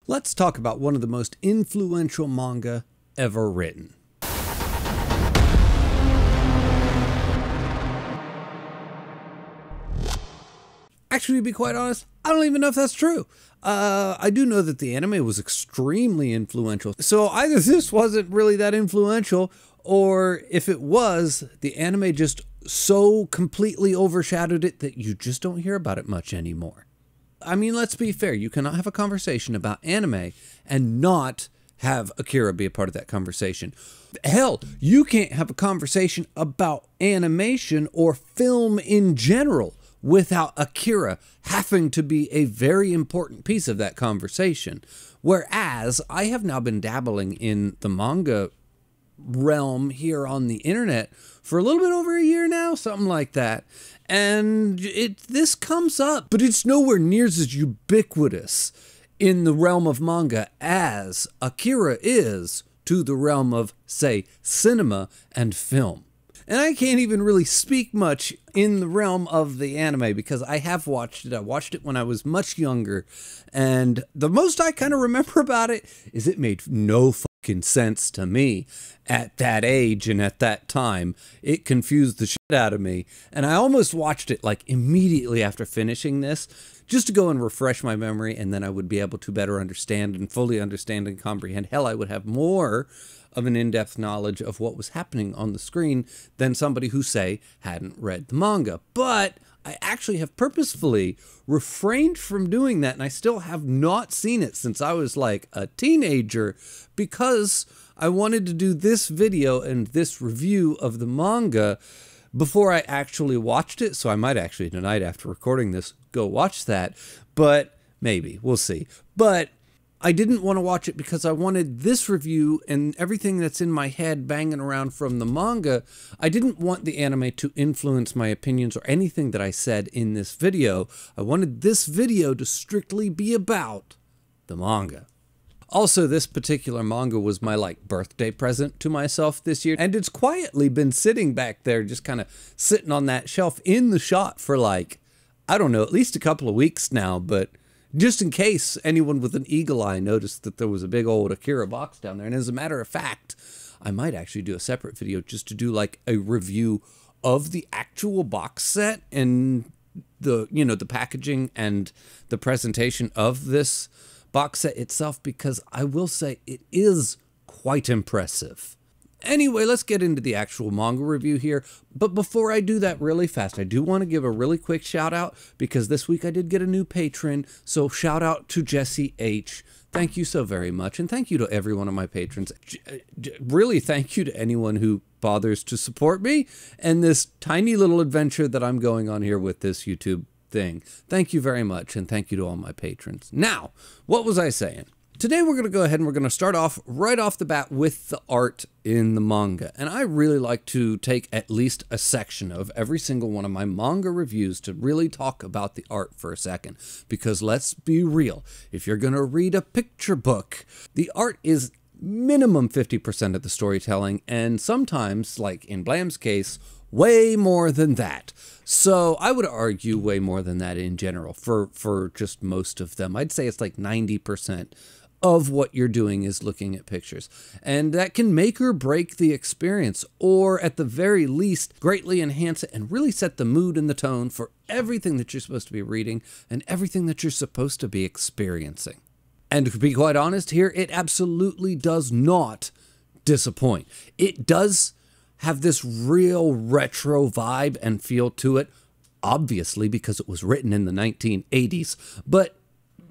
Let's talk about one of the most influential manga ever written. Actually, to be quite honest, I don't even know if that's true. I do know that the anime was extremely influential. So either this wasn't really that influential, or if it was, the anime just so completely overshadowed it that you just don't hear about it much anymore. I mean, let's be fair. You cannot have a conversation about anime and not have Akira be a part of that conversation. Hell, you can't have a conversation about animation or film in general without Akira having to be a very important piece of that conversation. Whereas I have now been dabbling in the manga realm here on the internet for a little bit over a year now, something like that. And this comes up, but it's nowhere near as ubiquitous in the realm of manga as Akira is to the realm of, say, cinema and film. And I can't even really speak much in the realm of the anime because I have watched it. I watched it when I was much younger. And the most I kind of remember about it is it made no fucking sense to me at that age and at that time. It confused the shit out of me. And I almost watched it like immediately after finishing this just to go and refresh my memory, and then I would be able to better understand and fully understand and comprehend. Hell, I would have more of an in-depth knowledge of what was happening on the screen than somebody who, say, hadn't read the manga. But I actually have purposefully refrained from doing that, and I still have not seen it since I was like a teenager because I wanted to do this video and this review of the manga before I actually watched it. So I might actually tonight after recording this go watch that, but maybe, we'll see. But I didn't want to watch it because I wanted this review and everything that's in my head banging around from the manga. I didn't want the anime to influence my opinions or anything that I said in this video. I wanted this video to strictly be about the manga. Also, this particular manga was my birthday present to myself this year, and it's quietly been sitting back there, just kind of sitting on that shelf in the shot for I don't know, at least a couple of weeks now, but just in case anyone with an eagle eye noticed that there was a big old Akira box down there. And as a matter of fact, I might actually do a separate video just to do a review of the actual box set and the packaging and the presentation of this box set itself, because I will say it is quite impressive. Anyway, let's get into the actual manga review here. But before I do that really fast, I do want to give a really quick shout out because this week I did get a new patron. So shout out to Jesse H. Thank you so very much. And thank you to every one of my patrons. Really thank you to anyone who bothers to support me and this tiny little adventure that I'm going on here with this YouTube thing. Thank you very much. And thank you to all my patrons. Now, what was I saying? Today we're going to go ahead and we're going to start off right off the bat with the art in the manga. And I really like to take at least a section of every single one of my manga reviews to really talk about the art for a second. Because let's be real, if you're going to read a picture book, the art is minimum 50% of the storytelling, and sometimes, like in Blam's case, way more than that. So I would argue way more than that in general for just most of them. I'd say it's like 90% of what you're doing is looking at pictures. And that can make or break the experience, or at the very least, greatly enhance it and really set the mood and the tone for everything that you're supposed to be reading and everything that you're supposed to be experiencing. And to be quite honest here, it absolutely does not disappoint. It does have this real retro vibe and feel to it, obviously because it was written in the 1980s, but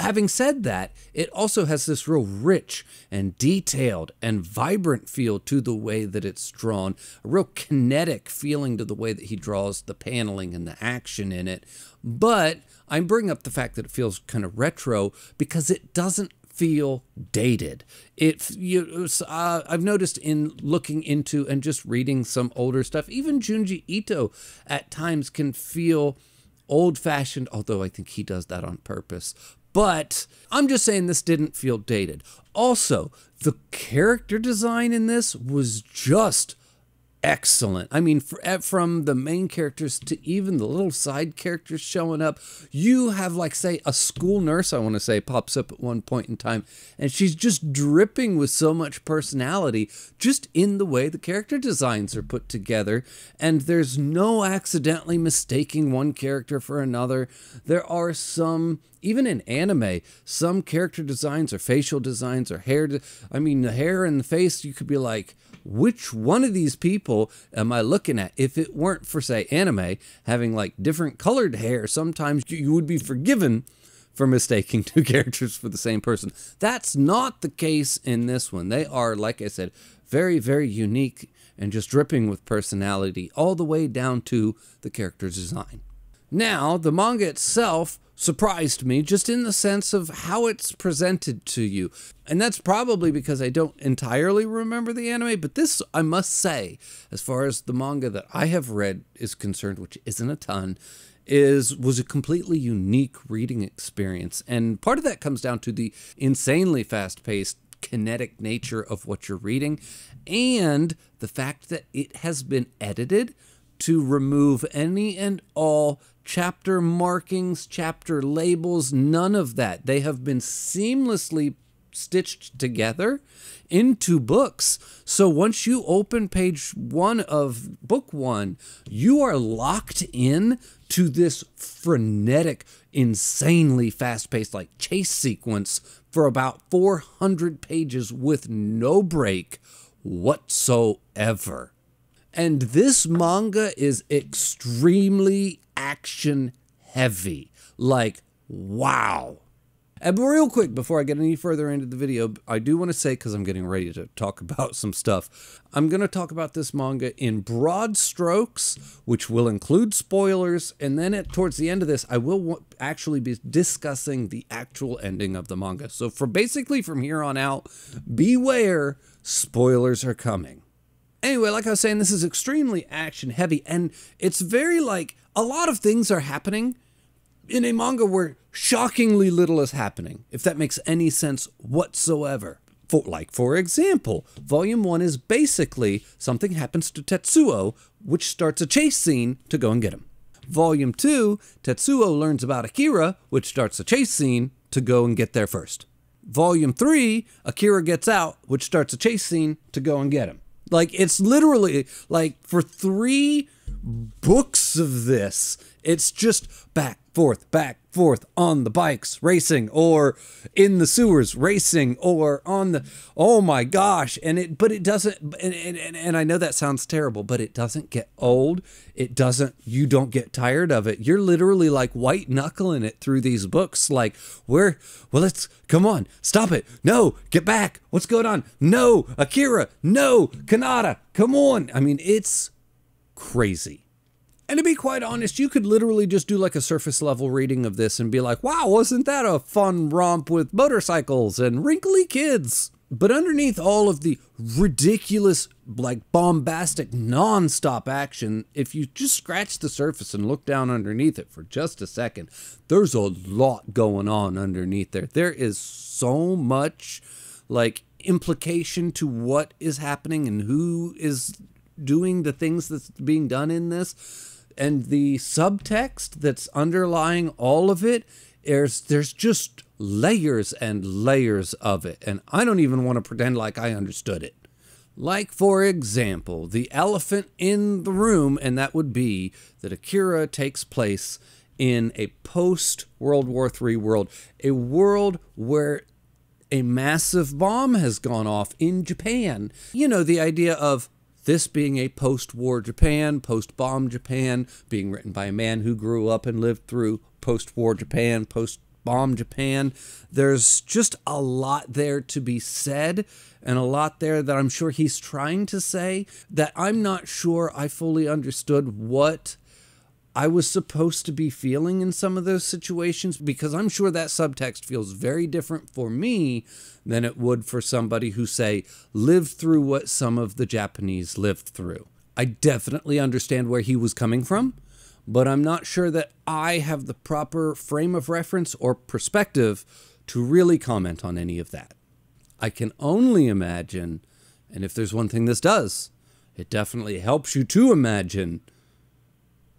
having said that, it also has this real rich and detailed and vibrant feel to the way that it's drawn, a real kinetic feeling to the way that he draws the paneling and the action in it. But I bring up the fact that it feels kind of retro because it doesn't feel dated. I've noticed in looking into and just reading some older stuff, even Junji Ito at times can feel old-fashioned, although I think he does that on purpose. But I'm just saying this didn't feel dated. Also, the character design in this was just excellent. I mean, from the main characters to even the little side characters showing up. You have, like, say, a school nurse, I want to say, pops up at one point in time, and she's just dripping with so much personality just in the way the character designs are put together, and there's no accidentally mistaking one character for another. There are some, even in anime, some character designs or facial designs or hair, I mean, the hair and the face, you could be like, which one of these people am I looking at? If it weren't for, say, anime, having like different colored hair, sometimes you would be forgiven for mistaking two characters for the same person. That's not the case in this one. They are, like I said, very, very unique and just dripping with personality all the way down to the character design. Now, the manga itself surprised me just in the sense of how it's presented to you. And that's probably because I don't entirely remember the anime, but this, I must say, as far as the manga that I have read is concerned, which isn't a ton, was a completely unique reading experience. And part of that comes down to the insanely fast-paced, kinetic nature of what you're reading, and the fact that it has been edited to remove any and all chapter markings, chapter labels, none of that. They have been seamlessly stitched together into books. So once you open page 1 of book 1, you are locked in to this frenetic, insanely fast-paced, like, chase sequence for about 400 pages with no break whatsoever. And this manga is extremely action heavy. Like, wow. And real quick, before I get any further into the video, I do want to say, because I'm getting ready to talk about some stuff, I'm going to talk about this manga in broad strokes, which will include spoilers, and then towards the end of this, I will actually be discussing the actual ending of the manga. So basically from here on out, beware, spoilers are coming. Anyway, like I was saying, this is extremely action heavy, and it's very like, a lot of things are happening in a manga where shockingly little is happening, if that makes any sense whatsoever. For example, Volume 1 is basically something happens to Tetsuo, which starts a chase scene to go and get him. Volume 2, Tetsuo learns about Akira, which starts a chase scene to go and get there first. Volume 3, Akira gets out, which starts a chase scene to go and get him. Like, it's literally, like, for 3 books of this, it's just back, forth, on the bikes, racing, or in the sewers, racing, or on the, oh my gosh, but it doesn't, and I know that sounds terrible, but it doesn't get old, you don't get tired of it. You're literally like white knuckling it through these books, like, come on, stop it, no, get back, what's going on, no, Akira, no, Kanata, come on. I mean, it's crazy. And to be quite honest, you could literally just do like a surface level reading of this and be like, wow, wasn't that a fun romp with motorcycles and wrinkly kids? But underneath all of the ridiculous, like, bombastic, non-stop action, if you just scratch the surface and look down underneath it for just a second, there's a lot going on underneath there. There is so much, like, implication to what is happening and who is doing the things that's being done in this. And the subtext that's underlying all of it, there's just layers and layers of it. And I don't even want to pretend like I understood it. Like, for example, the elephant in the room, and that would be that Akira takes place in a post-World War III world. A world where a massive bomb has gone off in Japan. You know, the idea of this being a post-war Japan, post-bomb Japan, being written by a man who grew up and lived through post-war Japan, post-bomb Japan. There's just a lot there to be said, and a lot there that I'm sure he's trying to say that I'm not sure I fully understood what I was supposed to be feeling in some of those situations, because I'm sure that subtext feels very different for me than it would for somebody who, say, lived through what some of the Japanese lived through. I definitely understand where he was coming from, but I'm not sure that I have the proper frame of reference or perspective to really comment on any of that. I can only imagine, and if there's one thing this does, It definitely helps you to imagine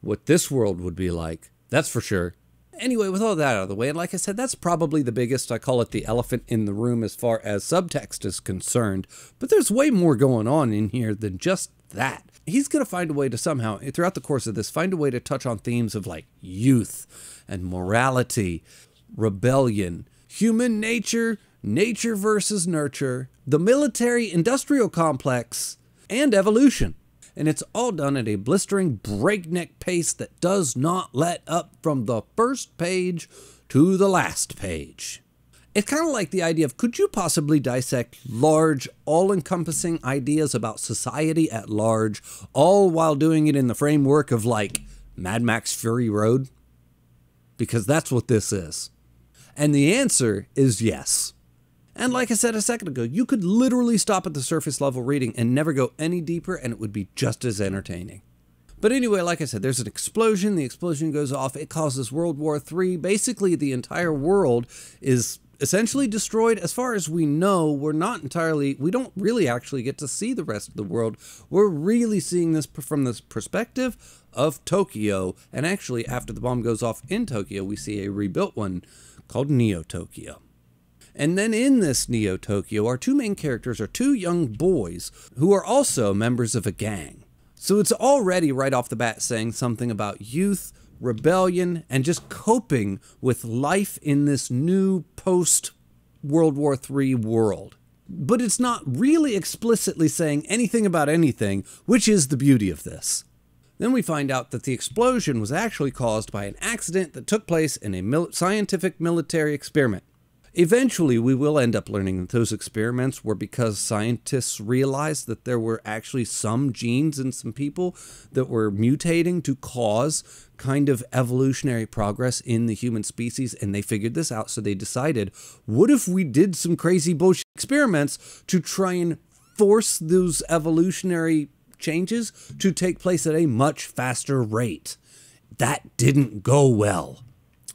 what this world would be like. That's for sure. Anyway, with all that out of the way, and like I said, that's probably the biggest, I call it the elephant in the room as far as subtext is concerned. But there's way more going on in here than just that. He's going to find a way to somehow, throughout the course of this, find a way to touch on themes of like youth and morality, rebellion, human nature, nature versus nurture, the military-industrial complex, and evolution. And it's all done at a blistering breakneck pace that does not let up from the first page to the last page. It's kind of like the idea of, could you possibly dissect large, all-encompassing ideas about society at large, all while doing it in the framework of like Mad Max Fury Road? Because that's what this is. And the answer is yes. And like I said a second ago, you could literally stop at the surface level reading and never go any deeper, and it would be just as entertaining. But anyway, like I said, there's an explosion. The explosion goes off. It causes World War III. Basically, the entire world is essentially destroyed. As far as we know, we don't really actually get to see the rest of the world. We're really seeing this from this perspective of Tokyo. And actually, after the bomb goes off in Tokyo, we see a rebuilt one called Neo-Tokyo. And then in this Neo-Tokyo, our two main characters are two young boys who are also members of a gang. So it's already right off the bat saying something about youth, rebellion, and just coping with life in this new post-World War III world. But it's not really explicitly saying anything about anything, which is the beauty of this. Then we find out that the explosion was actually caused by an accident that took place in a scientific military experiment. Eventually, we will end up learning that those experiments were because scientists realized that there were actually some genes in some people that were mutating to cause kind of evolutionary progress in the human species, and they figured this out, so they decided, what if we did some crazy bullshit experiments to try and force those evolutionary changes to take place at a much faster rate? That didn't go well.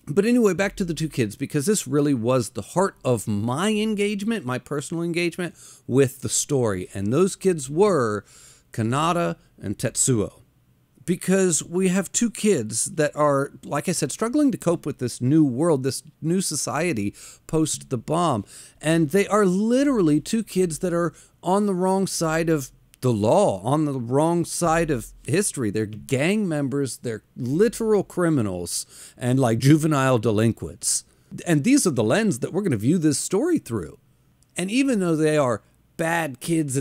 But anyway, back to the two kids, because this really was the heart of my engagement, my personal engagement with the story. And those kids were Kanata and Tetsuo. Because we have two kids that are, like I said, struggling to cope with this new world, this new society post the bomb. And they are literally two kids that are on the wrong side of the law, on the wrong side of history. They're gang members, they're literal criminals, and like juvenile delinquents. And these are the lens that we're going to view this story through. And even though they are bad kids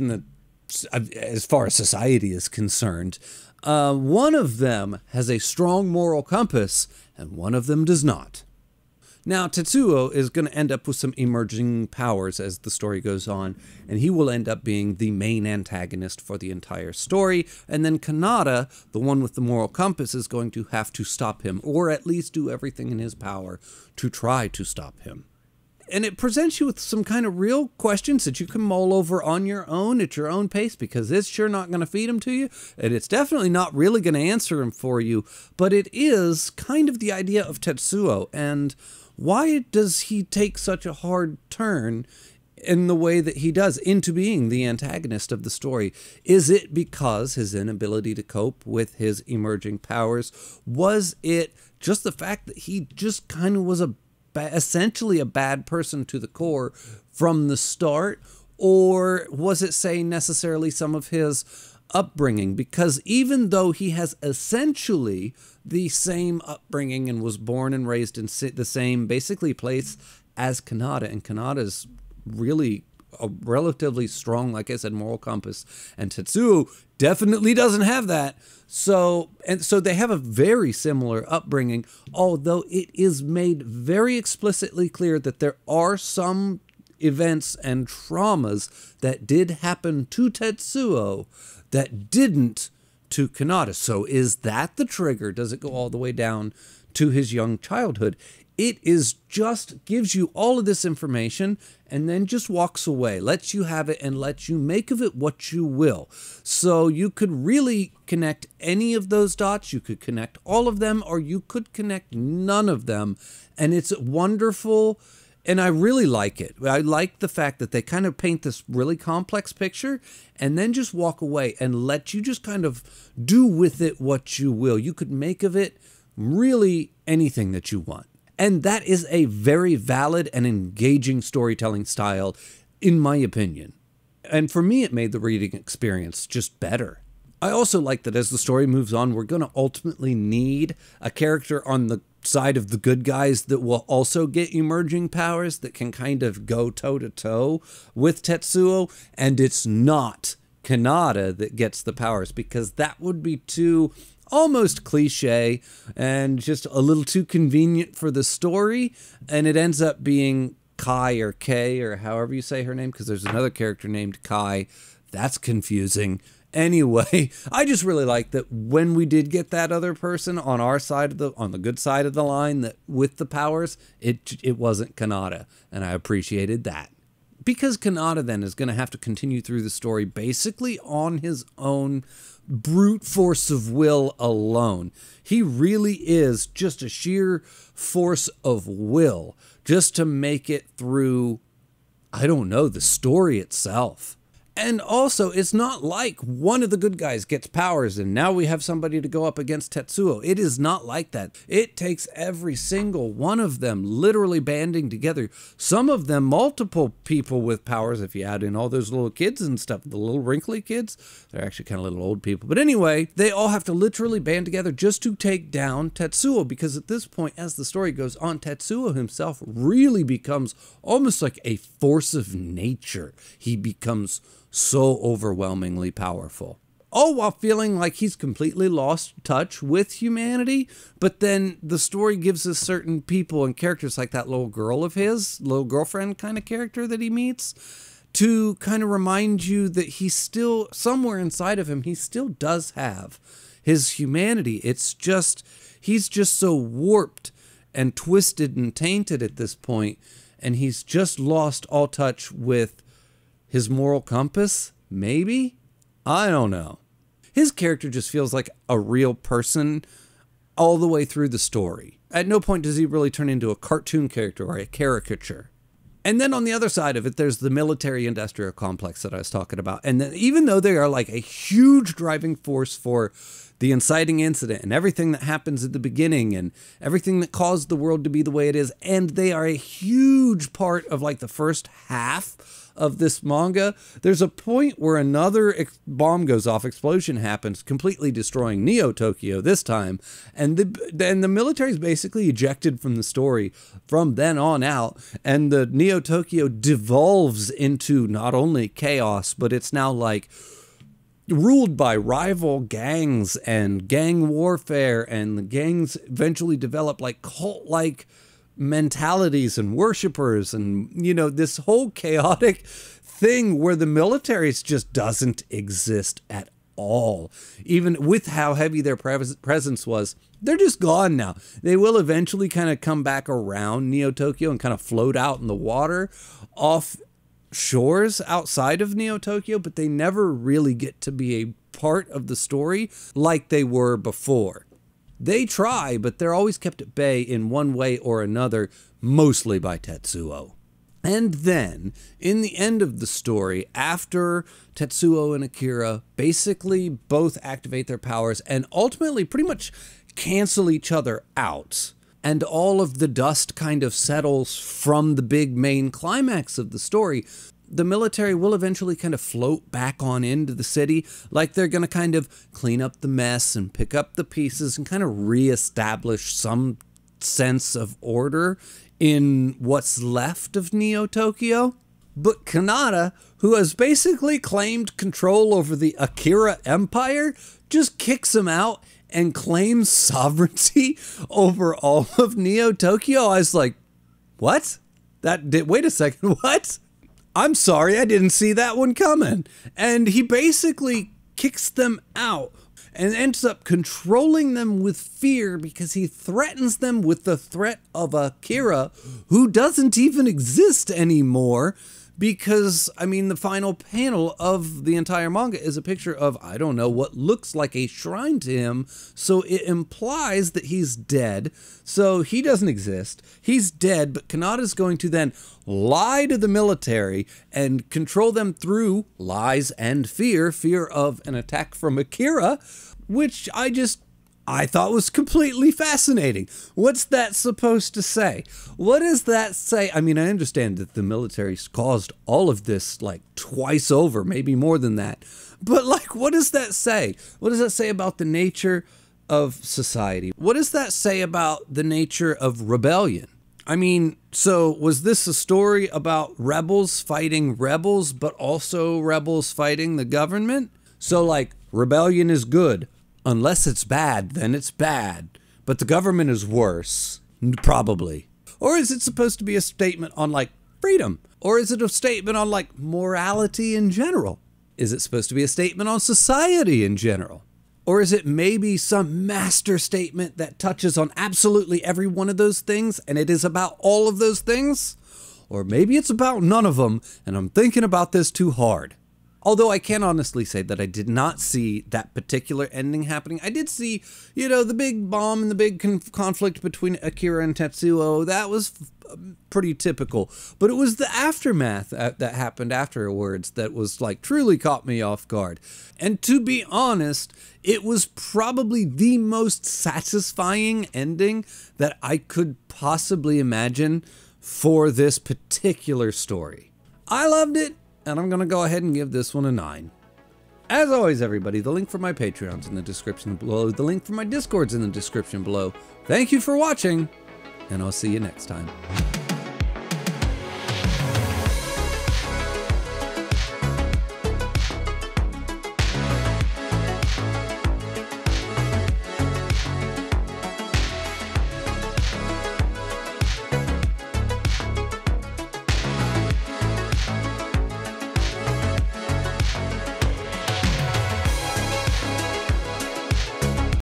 as far as society is concerned, one of them has a strong moral compass, and one of them does not. Now, Tetsuo is going to end up with some emerging powers as the story goes on, and he will end up being the main antagonist for the entire story, and then Kanata, the one with the moral compass, is going to have to stop him, or at least do everything in his power to try to stop him. And it presents you with some kind of real questions that you can mull over on your own at your own pace, because it's sure not going to feed them to you, and it's definitely not really going to answer them for you, but it is kind of the idea of Tetsuo, and why does he take such a hard turn in the way that he does into being the antagonist of the story? Is it because his inability to cope with his emerging powers? Was it just the fact that he just kind of was essentially a bad person to the core from the start? Or was it, say, necessarily some of his upbringing? Because even though he has essentially the same upbringing and was born and raised in the same basically place as Kanata, and Kanata's really a relatively strong, like I said, moral compass, and Tetsuo definitely doesn't have that. So they have a very similar upbringing, although it is made very explicitly clear that there are some events and traumas that did happen to Tetsuo that didn't to Kanata. So is that the trigger? Does it go all the way down to his young childhood? It is just gives you all of this information and then just walks away, lets you have it and lets you make of it what you will. So you could really connect any of those dots. You could connect all of them, or you could connect none of them. And it's wonderful And I really like it. I like the fact that they kind of paint this really complex picture and then just walk away and let you just kind of do with it what you will. You could make of it really anything that you want. And that is a very valid and engaging storytelling style, in my opinion. And for me, it made the reading experience just better. I also like that as the story moves on, we're going to ultimately need a character on the side of the good guys that will also get emerging powers that can kind of go toe-to-toe with Tetsuo, and it's not Kanata that gets the powers, because that would be too almost cliche and just a little too convenient for the story, and it ends up being Kai or Kay or however you say her name, because there's another character named Kai. That's confusing. Anyway, I just really like that when we did get that other person on our side of on the good side of the line, that with the powers, it wasn't Kanata, and I appreciated that. Because Kanata then is going to have to continue through the story basically on his own brute force of will alone. He really is just a sheer force of will just to make it through, I don't know, the story itself. And also, it's not like one of the good guys gets powers and now we have somebody to go up against Tetsuo. It is not like that. It takes every single one of them literally banding together. Some of them, multiple people with powers, if you add in all those little kids and stuff, the little wrinkly kids. They're actually kind of little old people. But anyway, they all have to literally band together just to take down Tetsuo, because at this point, as the story goes on, Tetsuo himself really becomes almost like a force of nature. He becomes so overwhelmingly powerful. All while feeling like he's completely lost touch with humanity, but then the story gives us certain people and characters like that little girl of his, little girlfriend kind of character that he meets, to kind of remind you that he's still, somewhere inside of him, he still does have his humanity. It's just, he's just so warped and twisted and tainted at this point, and he's just lost all touch with his moral compass, maybe? I don't know. His character just feels like a real person all the way through the story. At no point does he really turn into a cartoon character or a caricature. And then on the other side of it, there's the military-industrial complex that I was talking about. And then even though they are like a huge driving force for the inciting incident and everything that happens at the beginning and everything that caused the world to be the way it is, and they are a huge part of like the first half of this manga, there's a point where another bomb goes off, explosion happens, completely destroying Neo-Tokyo this time, and the military is basically ejected from the story from then on out, and the Neo-Tokyo devolves into not only chaos, but it's now like ruled by rival gangs and gang warfare, and the gangs eventually develop like cult-like mentalities and worshippers, and you know, this whole chaotic thing where the military just doesn't exist at all. Even with how heavy their presence was, they're just gone now. They will eventually kind of come back around Neo-Tokyo and kind of float out in the water off shores outside of Neo-Tokyo, but they never really get to be a part of the story like they were before. They try, but they're always kept at bay in one way or another, mostly by Tetsuo. And then, in the end of the story, after Tetsuo and Akira basically both activate their powers and ultimately pretty much cancel each other out, and all of the dust kind of settles from the big main climax of the story, the military will eventually kind of float back on into the city, like they're going to kind of clean up the mess and pick up the pieces and kind of reestablish some sense of order in what's left of Neo-Tokyo. But Kanata, who has basically claimed control over the Akira Empire, just kicks him out and claims sovereignty over all of Neo-Tokyo. I was like, what? Wait a second, what? I'm sorry, I didn't see that one coming. And he basically kicks them out and ends up controlling them with fear because he threatens them with the threat of Akira, who doesn't even exist anymore, because, I mean, the final panel of the entire manga is a picture of, I don't know, what looks like a shrine to him, so it implies that he's dead, so he doesn't exist, he's dead, but Kanata's going to then lie to the military and control them through lies and fear of an attack from Akira, which I thought was completely fascinating. What's that supposed to say? What does that say? I mean, I understand that the military caused all of this like twice over, maybe more than that. But like, what does that say? What does that say about the nature of society? What does that say about the nature of rebellion? I mean, so was this a story about rebels fighting rebels, but also rebels fighting the government? So like, rebellion is good. Unless it's bad, then it's bad. But the government is worse. Probably. Or is it supposed to be a statement on, like, freedom? Or is it a statement on, like, morality in general? Is it supposed to be a statement on society in general? Or is it maybe some master statement that touches on absolutely every one of those things, and it is about all of those things? Or maybe it's about none of them, and I'm thinking about this too hard. Although I can honestly say that I did not see that particular ending happening. I did see, you know, the big bomb and the big conflict between Akira and Tetsuo. That was pretty typical. But it was the aftermath that happened afterwards that was like truly caught me off guard. And to be honest, it was probably the most satisfying ending that I could possibly imagine for this particular story. I loved it. And I'm going to go ahead and give this one a 9. As always, everybody, the link for my Patreon's in the description below. The link for my Discord's in the description below. Thank you for watching, and I'll see you next time.